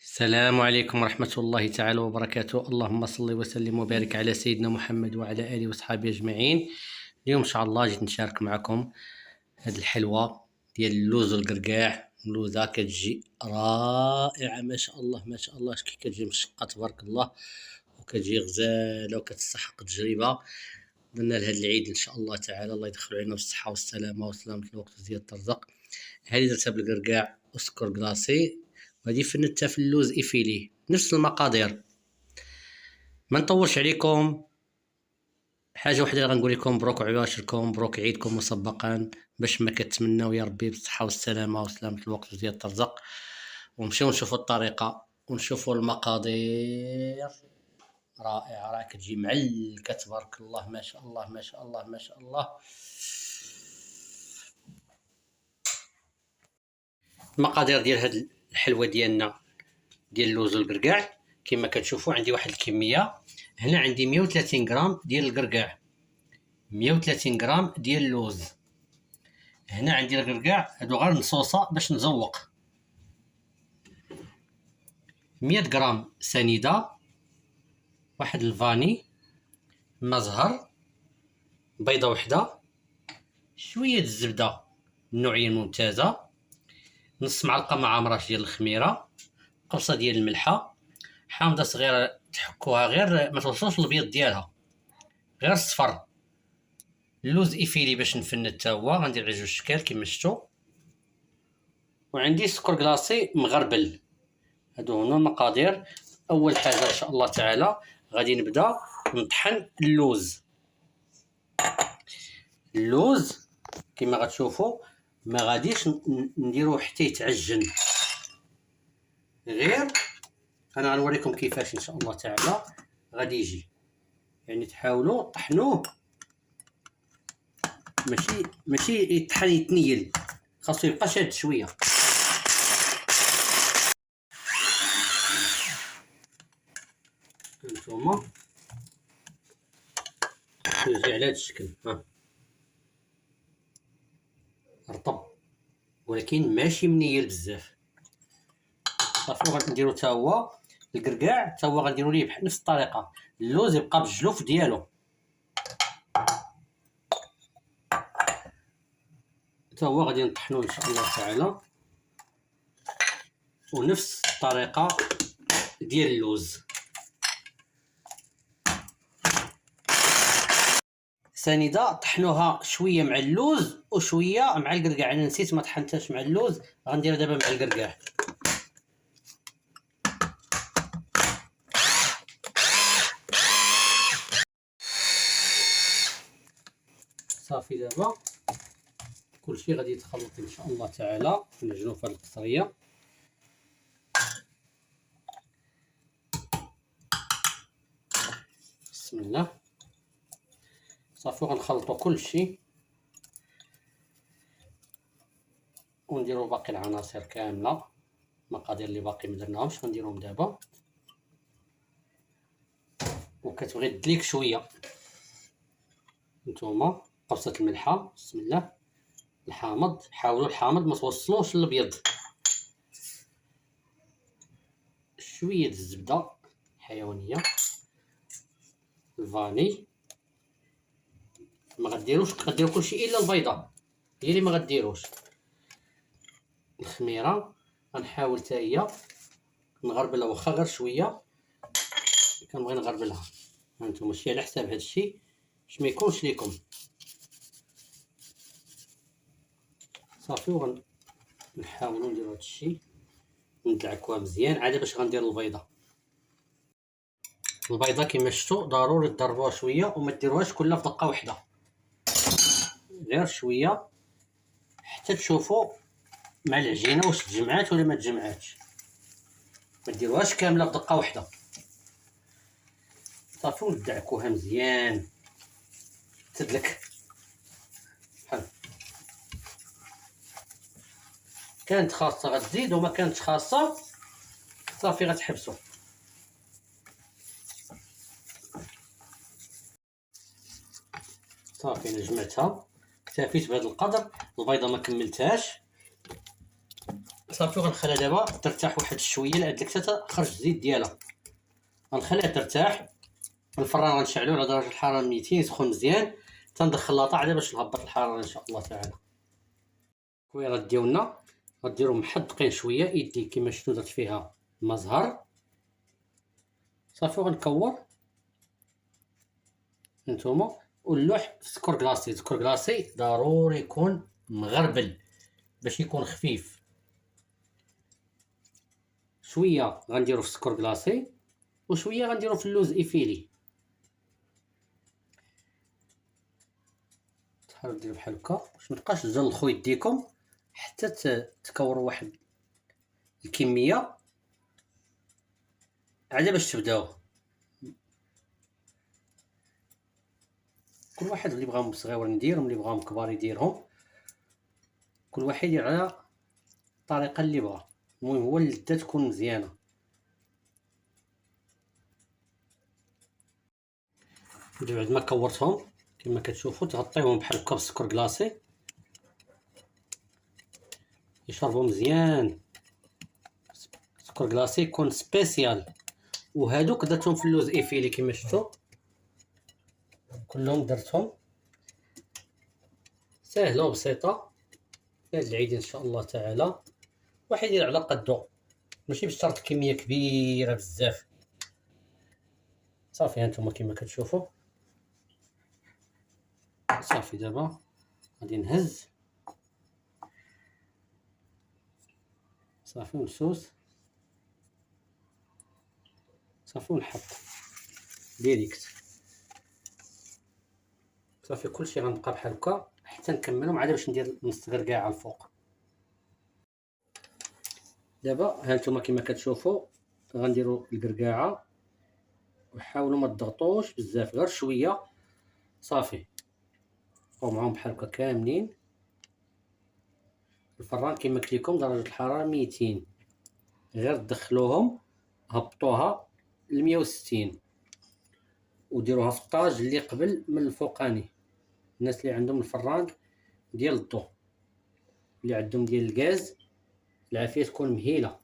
السلام عليكم ورحمة الله تعالى وبركاته. اللهم صل وسلم وبارك على سيدنا محمد وعلى آله وصحبه أجمعين. اليوم إن شاء الله جيت نشارك معكم هاد الحلوة ديال اللوز والقرقاع. اللوزة كتجي رائعة ما شاء الله ما شاء الله، كي كتجي مشقة تبارك الله وكتجي غزالة وكتستحق التجربة. درنا لهاد العيد إن شاء الله تعالى الله يدخلو علينا بالصحة والسلامة وسلامة الوقت وزيادة الرزق. هذه درتها بالقرقاع وسكر كلاصي، وهذه فندتها في اللوز إفيلي، نفس المقادير. ما نطولش عليكم، حاجة وحدة غنقول لكم مبروك عباشركم، مبروك عيدكم مسبقا، باش ما كتمناو يا ربي بالصحة والسلامة وسلامة الوقت وزيادة الرزق. ونمشيو نشوفوا الطريقة ونشوفوا المقادير. رائعة، راه كتجي معلكة تبارك الله ما شاء الله ما شاء الله ما شاء الله. المقادير ديال هاد الحلوة ديالنا ديال اللوز والقرقاع كما كتشوفوا، عندي واحد الكمية. هنا عندي 130 غرام ديال القرقاع، 130 غرام ديال اللوز. هنا عندي القرقاع هادو غير نصوصة باش نزوق. 100 غرام سنيدة، واحد الفاني، ما زهر، بيضة وحدة، شوية الزبدة النوعية الممتازة، نص معلقة مع عمرة ديال الخميرة، قرصة ديال الملحة، حامضة صغيرة تحكوها غير ما توصلش البيض ديالها، غير الصفر. اللوز إفيلي باش نفند تا هو، غندير عليه جوج شكال كما شفتوا. وعندي سكر كلاصي مغربل. هادو هما المقادير. اول حاجه ان شاء الله تعالى غادي نبدا نطحن اللوز كما غتشوفوا، ما غاديش نديروه حتى يتعجن، غير انا غنوريكم كيفاش ان شاء الله تعالى غادي يجي. يعني تحاولوا طحنوه، ماشي يطحن يتنيل، خاصو يبقى شاد شويه. هانتوما كيجي على هاد الشكل، ها رطب ولكن ماشي منيل بزاف. صافي غنديرو تا هو القرقاع، تا هو غنديرو ليه بنفس الطريقه. اللوز يبقى بالجلوف ديالو، تا هو غادي نطحنوه ان شاء الله تعالى ونفس الطريقه ديال اللوز. سنيده طحنوها شويه مع اللوز وشويه مع القرقاع، انا نسيت ما طحنتهاش مع اللوز، غنديرها دابا مع القرقاع. صافي دابا كلشي غادي يتخلط ان شاء الله تعالى، نعجنو في هاد القصريه. بسم الله. صافي غنخلطو كلشي ونديرو باقي العناصر كامله، المقادير اللي باقي مدرناهمش غنديرهم دابا. وكتبغي تدليك شويه نتوما، قرصه الملحه، بسم الله. الحامض، حاولوا الحامض ما توصلوش للابيض. شويه الزبده حيوانيه، الفاني. ما غديروش، غديروا كلشي الا البيضه هي اللي ما غديروش. الخميره غنحاول حتى هي نغربلها، واخا غير شويه كنبغي نغربلها. هانتوما ماشي على حساب هادشي باش ما يكونش ليكم. صافي ونحاولوا نديرو هادشي، ندلعكوها مزيان عاد باش غندير البيضه. البيضه كما شفتوا ضروري تضربوها شويه وما ديروهاش كلها في دقه واحده، غير شويه حتى تشوفوا مع العجينه واش تجمعات ولا ما تجمعاتش، ما ديروهاش كامله في دقه واحده. صافي وندعكوها مزيان تدلك بحال. كانت خاصه غتزيد وما كانتش خاصه صافي غتحبسوا. صافي انا جمعتها، اكتفيت بهذا القدر. البيضه ما كملتهاش، صافي غنخليها دابا ترتاح واحد شويه لعند لك حتى خرج الزيت ديالها. غنخليها ترتاح. الفران غنشعلوه على درجه الحراره 200 يسخن مزيان. تندخل لاطه عاد باش نهبط الحراره ان شاء الله تعالى. الكويرات ديالنا غديرهم محدقين شويه يدي كما شفتوا درت فيها المزهر. صافي غنكور نتوما. واللوح في سكر كلاصي. سكر كلاصي ضروري يكون مغربل باش يكون خفيف. شويه غنديرو في سكر كلاصي وشويه غنديرو في اللوز ايفيلي. تحاولوا ديروا بحال هكا باش متبقاش تجلخوا يديكم حتى تكوروا واحد الكميه عاد باش تبداو. كل واحد اللي بغاهم صغيور نديرهم، اللي بغاهم كبار يديرهم، كل واحد يدير على الطريقه اللي بغا. المهم هو اللذه تكون مزيانه. بعد ما كورتهم كما كتشوفوا تغطيهم بحال هكا بالسكر كلاصي يشربوا مزيان. سكر كلاصي يكون سبيسيال. وهادوك درتهم في اللوز ايفيلي كما شفتوا كلهم درتهم. سهله وبسيطه في هاد العيد ان شاء الله تعالى. واحد يدير على قدو ماشي بشرط كميه كبيره بزاف. صافي هانتوما كما كتشوفوا. صافي دابا غادي نهز. صافي ونسوس. صافي ونحط ديريكت. صافي كلشي غنبقى بحال هكا حتى نكملهم عاد باش ندير نص كركاع على الفوق. دابا هانتوما كما كتشوفوا غنديروا الكركاعه وحاولوا ما تضغطوش بزاف غير شويه. صافي بقاو معاهم بحال هكا كاملين. الفران كما قلت لكم درجه الحراره 200. غير دخلوهم هبطوها ل 160 وديروها في الطاج اللي قبل من الفوقاني. الناس اللي عندهم الفران ديال الضو، اللي عندهم ديال الغاز، العافيه تكون مهيله.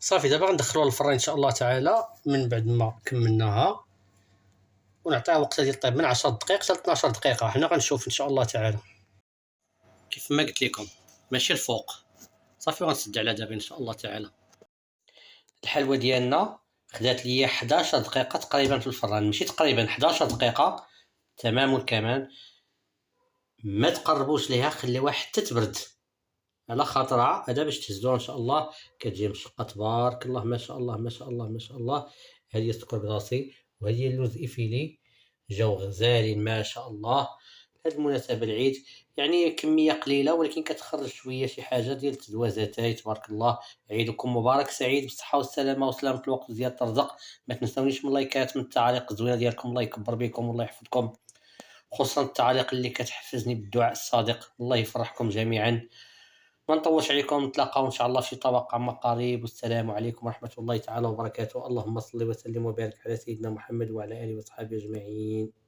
صافي دابا غندخلوها للفران ان شاء الله تعالى من بعد ما كملناها ونعطيها وقت ديال الطيب من 10 دقائق حتى 12 دقيقه. حنا غنشوف ان شاء الله تعالى كيف ما قلت لكم ماشي الفوق. صافي غنسد على دابا ان شاء الله تعالى. الحلوه ديالنا خدات ليا 11 دقيقه تقريبا في الفران، ماشي تقريبا 11 دقيقه تمام والكمال. ما تقربوش ليها، خليوها حتى تبرد على خاطرها هذا باش تهزوها ان شاء الله كتجي مشقه تبارك الله ما شاء الله ما شاء الله ما شاء الله. هذه السكر كلاصي وهذه اللوز ايفيلي جاو غزالين ما شاء الله. هذه المناسبه العيد يعني كميه قليله ولكن كتخرج شويه شي حاجه ديال التدوازاتاي تبارك الله. عيدكم مبارك سعيد بالصحه والسلامه وسلامه الوقت وزياده الرزق. ما تنساونيش من اللايكات من التعاليق الزوينه ديالكم. الله يكبر بكم والله يحفظكم، خصوصا التعاليق اللي كتحفزني بالدعاء الصادق. الله يفرحكم جميعا. ما نطولش عليكم، نتلاقاو ان شاء الله في شي طبق عما قريب. والسلام عليكم ورحمه الله تعالى وبركاته. اللهم صل وسلم وبارك على سيدنا محمد وعلى اله وصحبه اجمعين.